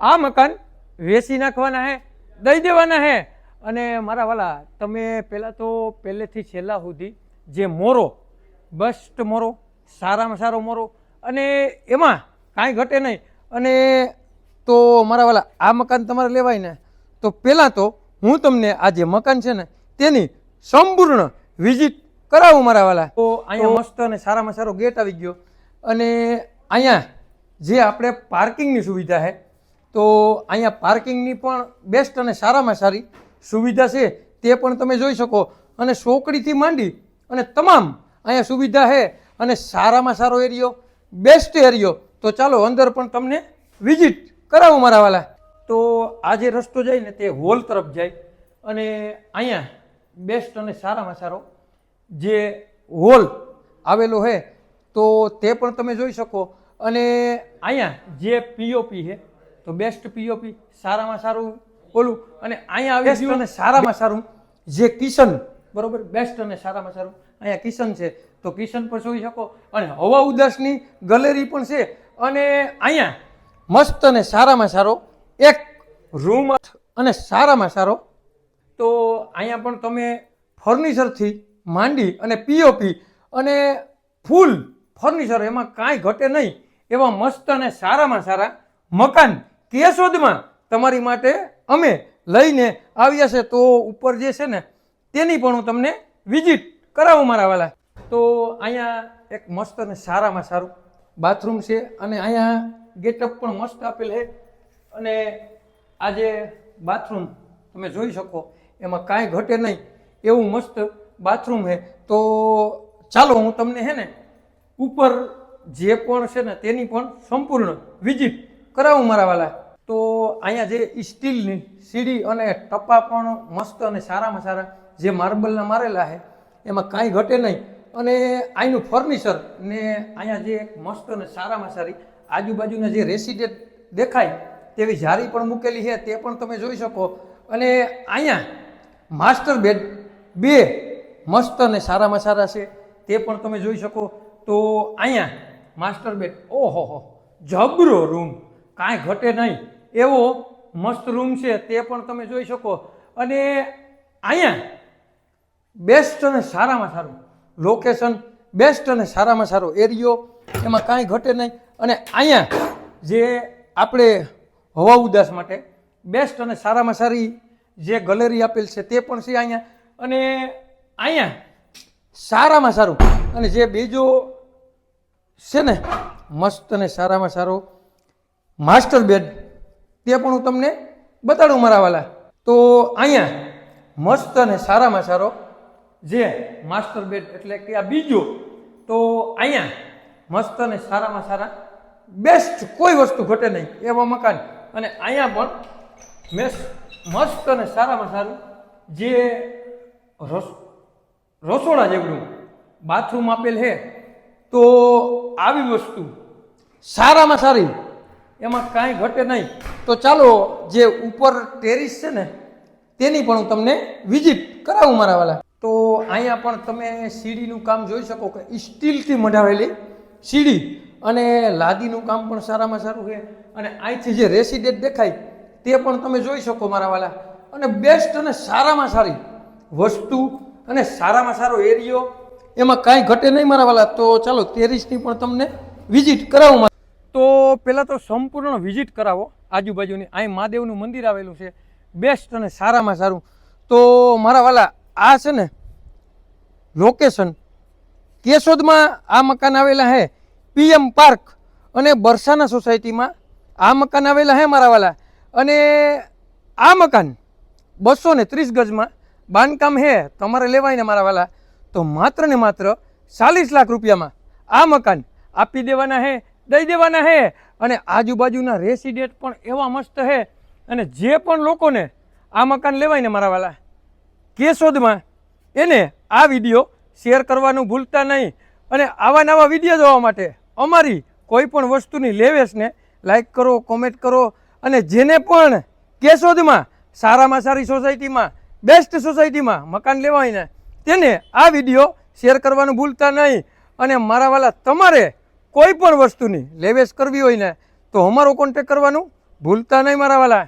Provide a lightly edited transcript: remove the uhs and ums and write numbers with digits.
આ મકાન વેચી નાખવાના હે, દઈ દેવાના હે। અને મારા વાલા, તમે પહેલાં તો પહેલેથી છેલ્લા સુધી જે મોરો, બેસ્ટ મોરો, સારામાં સારો મોરો, અને એમાં કાંઈ ઘટે નહીં। અને તો મારા વાલા, આ મકાન તમારે લેવાય ને, તો પહેલાં તો હું તમને આ જે મકાન છે ને તેની સંપૂર્ણ વિઝિટ કરાવું મારા વાલા। તો અહીંયા મસ્ત અને સારામાં સારો ગેટ આવી ગયો, અને અહીંયા જે આપણે પાર્કિંગની સુવિધા છે, તો અહીંયા પાર્કિંગની પણ બેસ્ટ અને સારામાં સારી સુવિધા છે, તે પણ તમે જોઈ શકો। અને ચોકડીથી માંડી અને તમામ અહીંયા સુવિધા છે, અને સારામાં સારો એરિયો, બેસ્ટ એરિયો। તો ચાલો અંદર પણ તમને વિઝિટ કરાવું મારા વાલા। તો આ જે રસ્તો જાય ને તે હોલ તરફ જાય, અને અહીંયા બેસ્ટ અને સારામાં સારો જે હોલ આવેલો છે તો તે પણ તમે જોઈ શકો। અને અહીંયા જે પીઓપી છે તો બેસ્ટ પીઓપી, સારામાં સારું ઓલું, અને અહીંયા આવી ગયું અને સારામાં સારું જે કિચન, બરોબર, બેસ્ટ અને સારામાં સારું અહીંયા કિચન છે, તો કિચન પણ જોઈ શકો। અને હવા ઉદાસની ગેલેરી પણ છે, અને અહીંયા મસ્ત અને સારામાં સારો એક રૂમ અને સારામાં સારો, તો અહીંયા પણ તમે ફર્નિચરથી માંડી અને પીઓપી અને ફૂલ ફર્નિચર, એમાં કાંઈ ઘટે નહીં એવા મસ્ત અને સારામાં સારા મકાન કેશોદમાં તમારી માટે અમે લઈને આવ્યા છે। તો ઉપર જે છે ને તેની પણ હું તમને વિઝિટ કરાવું મારા વાલા। તો અહીંયા એક મસ્ત અને સારામાં સારું બાથરૂમ છે, અને અહીંયા ગેટઅપ પણ મસ્ત આપેલ છે, અને આ જે બાથરૂમ તમે જોઈ શકો એમાં કાંઈ ઘટે નહીં એવું મસ્ત બાથરૂમ છે। તો ચાલો હું તમને છે ને ઉપર જે પણ છે ને તેની પણ સંપૂર્ણ વિઝિટ કરાવું મારા વાલા। તો અહીંયા જે સ્ટીલની સીડી અને ટપ્પા પણ મસ્ત અને સારામાં સારા જે માર્બલના મારેલા છે, એમાં કાંઈ ઘટે નહીં। અને અહીંનું ફર્નિચર ને અહીંયા જે મસ્ત અને સારામાં સારી આજુબાજુના જે રેસિડેન્ટ દેખાય તેવી જારી પણ મૂકેલી છે, તે પણ તમે જોઈ શકો। અને અહીંયા માસ્ટર બેડ બે મસ્ત અને સારામાં સારા છે, તે પણ તમે જોઈ શકો। તો અહીંયા માસ્ટર બેડ, ઓહો જબરો રૂમ, કાંઈ ઘટે નહીં એવો મસ્ત રૂમ છે, તે પણ તમે જોઈ શકો। અને અહીંયા બેસ્ટ અને સારામાં સારું લોકેશન, બેસ્ટ અને સારામાં સારો એરિયો, એમાં કાંઈ ઘટે નહીં। અને અહીંયા જે આપણે હવા ઉદાસ માટે બેસ્ટ અને સારામાં સારી જે ગેલેરી આપેલ છે તે પણ છે અહીંયા। અને અહીંયા સારામાં સારું, અને જે બીજો છે ને મસ્ત અને સારામાં સારો માસ્ટર બેડ, તે પણ હું તમને બતાડું મારા વાલા। તો અહીંયા મસ્ત અને સારામાં સારો જે માસ્ટર બેડ એટલે કે આ બીજો, તો અહીંયા મસ્ત અને સારામાં સારા બેસ્ટ, કોઈ વસ્તુ ઘટે નહીં એવા મકાન। અને અહીંયા પણ મસ્ત અને સારામાં સારું જે રસોડા જેવડું બાથરૂમ આપેલ છે, તો આવી વસ્તુ સારામાં સારી, એમાં કાંઈ ઘટે નહીં। તો ચાલો જે ઉપર ટેરિસ છે ને તેની પણ હું તમને વિઝિટ કરાવું મારા વાલા। તો અહીંયા પણ તમે સીડીનું કામ જોઈ શકો કે સ્ટીલથી મઢાવેલી સીડી, અને લાદીનું કામ પણ સારામાં સારું છે। અને અહીંથી જે રેસિડેન્ટ દેખાય તે પણ તમે જોઈ શકો મારા વાલા। અને બેસ્ટ અને સારામાં સારી વસ્તુ અને સારામાં સારો એરિયો, એમાં કાંઈ ઘટે નહીં મારા વાલા। તો ચાલો ટેરિસની પણ તમને વિઝિટ કરાવું। તો પહેલાં તો સંપૂર્ણ વિઝિટ કરાવો આજુબાજુની। અહીં મહાદેવનું મંદિર આવેલું છે, બેસ્ટ અને સારામાં સારું। તો મારા વાલા, આ છે ને લોકેશન કેશોદમાં આ મકાન આવેલા છે, PM પાર્ક અને બરસાના સોસાયટીમાં આ મકાન આવેલા છે મારા વાલા। અને આ મકાન 230 ગજમાં બાંધકામ છે, તમારે લેવાય ને મારા વાલા, તો માત્ર ને માત્ર 40 લાખ રૂપિયામાં આ મકાન આપી દેવાના છે, દઈ દેવાના છે। અને આજુબાજુના રેસિડેન્ટ પણ એવા મસ્ત છે, અને જે પણ લોકોને આ મકાન લેવાય ને મારા વાલા કેશોદમાં, એને આ વિડીયો શેર કરવાનું ભૂલતા નહીં। અને આવા નવા વિડીયો જોવા માટે અમારી કોઈ પણ વસ્તુની લેવેશને લાઈક કરો, કોમેન્ટ કરો। અને જેને પણ કેશોદમાં સારામાં સારી સોસાયટીમાં, બેસ્ટ સોસાયટીમાં મકાન લેવાય ને, તેને આ વિડીયો શેર કરવાનું ભૂલતા નહીં। અને મારા વાલા, તમારે કોઈ પણ વસ્તુની લેવેશ કરવી હોય ને તો અમારો કોન્ટેક કરવાનું ભૂલતા નહીં મારા વાલા.